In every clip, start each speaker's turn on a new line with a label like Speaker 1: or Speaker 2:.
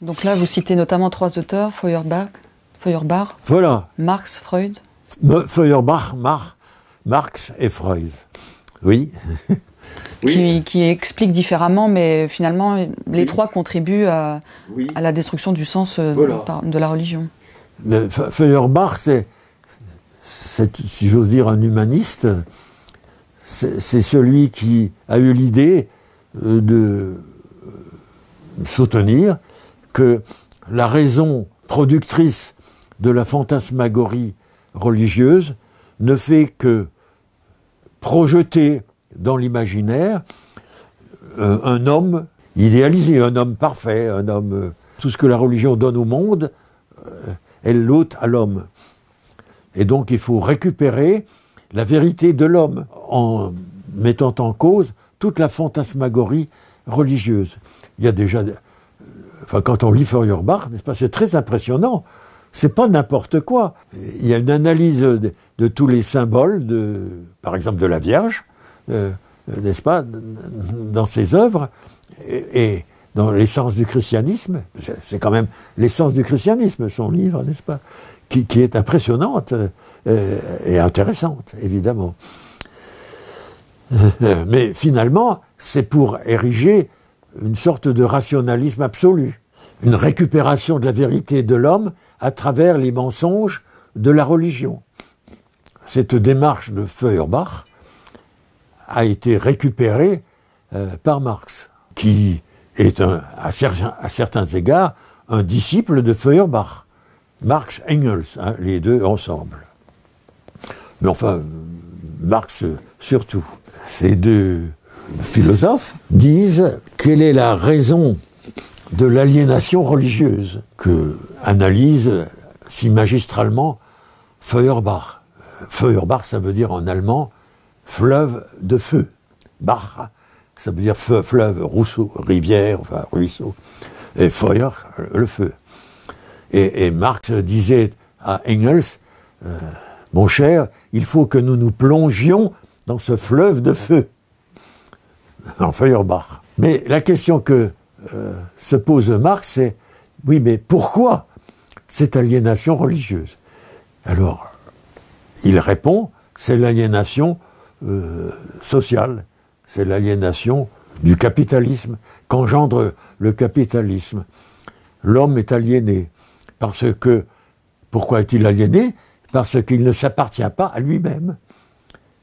Speaker 1: Donc là, vous citez notamment 3 auteurs, Feuerbach,
Speaker 2: voilà.
Speaker 1: Marx, Freud.
Speaker 2: Feuerbach, Marx et Freud. Oui.
Speaker 1: Qui expliquent différemment, mais finalement, les trois contribuent à la destruction du sens de la religion.
Speaker 2: Feuerbach, c'est, si j'ose dire, un humaniste. C'est celui qui a eu l'idée de soutenir que la raison productrice de la fantasmagorie religieuse ne fait que projeter dans l'imaginaire un homme idéalisé, un homme parfait, un homme... tout ce que la religion donne au monde, elle l'ôte à l'homme. Et donc il faut récupérer la vérité de l'homme en mettant en cause toute la fantasmagorie religieuse. Il y a déjà... Enfin, quand on lit Feuerbach, n'est-ce pas, c'est très impressionnant. C'est pas n'importe quoi. Il y a une analyse de tous les symboles, par exemple de la Vierge, n'est-ce pas, dans ses œuvres, et dans l'essence du christianisme. C'est quand même l'essence du christianisme, son livre, n'est-ce pas, qui est impressionnante et intéressante, évidemment. Mais finalement, c'est pour ériger une sorte de rationalisme absolu, une récupération de la vérité de l'homme à travers les mensonges de la religion. Cette démarche de Feuerbach a été récupérée par Marx, qui est à certains égards un disciple de Feuerbach. Marx, Engels, hein, les deux ensemble. Mais enfin, Marx surtout. Ces deux philosophes disent quelle est la raison de l'aliénation religieuse que analyse si magistralement Feuerbach. Feuerbach, ça veut dire en allemand fleuve de feu. Bach, ça veut dire feu, fleuve, rousseau, rivière, enfin ruisseau. Et Feuer, le feu. Et Marx disait à Engels, mon cher, il faut que nous nous plongions dans ce fleuve de feu. En Feuerbach. Mais la question que se pose Marx, c'est, oui, mais pourquoi cette aliénation religieuse? Alors, il répond, c'est l'aliénation sociale, c'est l'aliénation du capitalisme, qu'engendre le capitalisme. L'homme est aliéné, parce que, pourquoi est-il aliéné? Parce qu'il ne s'appartient pas à lui-même.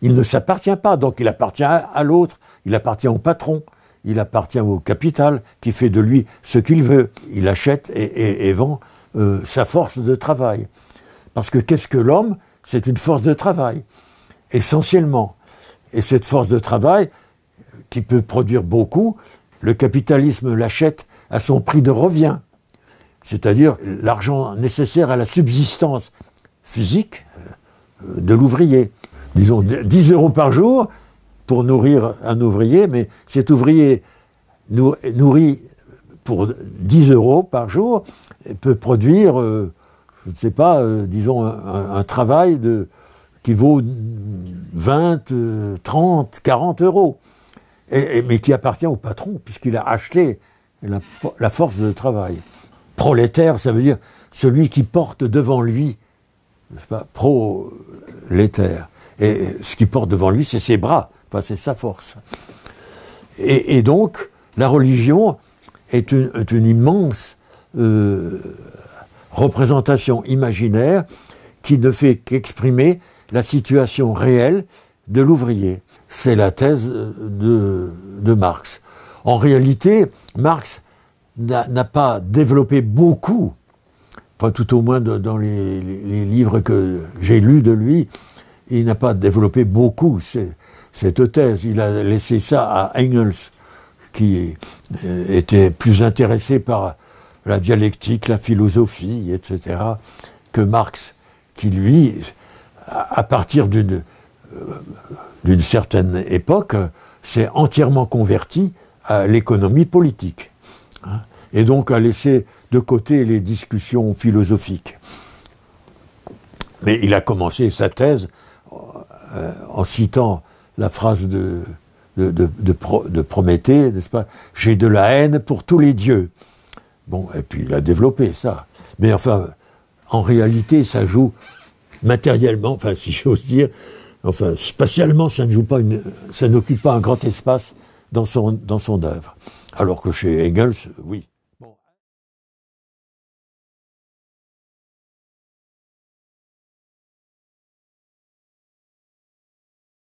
Speaker 2: Il ne s'appartient pas, donc il appartient à l'autre, il appartient au patron, il appartient au capital qui fait de lui ce qu'il veut. Il achète et vend sa force de travail. Parce que qu'est-ce que l'homme? C'est une force de travail, essentiellement. Et cette force de travail, qui peut produire beaucoup, le capitalisme l'achète à son prix de revient, c'est-à-dire l'argent nécessaire à la subsistance physique de l'ouvrier. Disons 10 € par jour pour nourrir un ouvrier, mais cet ouvrier nourri pour 10 € par jour peut produire, je ne sais pas, disons un travail qui vaut 20, 30, 40 €, mais qui appartient au patron, puisqu'il a acheté la force de travail. Prolétaire, ça veut dire celui qui porte devant lui, n'est-ce pas, prolétaire. Et ce qui porte devant lui, c'est ses bras, enfin c'est sa force. Et donc, la religion est une immense représentation imaginaire qui ne fait qu'exprimer la situation réelle de l'ouvrier. C'est la thèse de Marx. En réalité, Marx n'a pas développé beaucoup, pas tout au moins dans les livres que j'ai lus de lui, il n'a pas développé beaucoup cette thèse. Il a laissé ça à Engels, qui était plus intéressé par la dialectique, la philosophie, etc., que Marx, qui lui, à partir d'une certaine époque, s'est entièrement converti à l'économie politique, hein, et donc a laissé de côté les discussions philosophiques. Mais il a commencé sa thèse en citant la phrase de Prométhée, n'est-ce pas? « J'ai de la haine pour tous les dieux ». Bon, et puis il a développé ça. Mais enfin, en réalité, ça joue matériellement, enfin, si j'ose dire, enfin, spatialement, ça n'occupe pas un grand espace dans son œuvre. Alors que chez Engels, oui.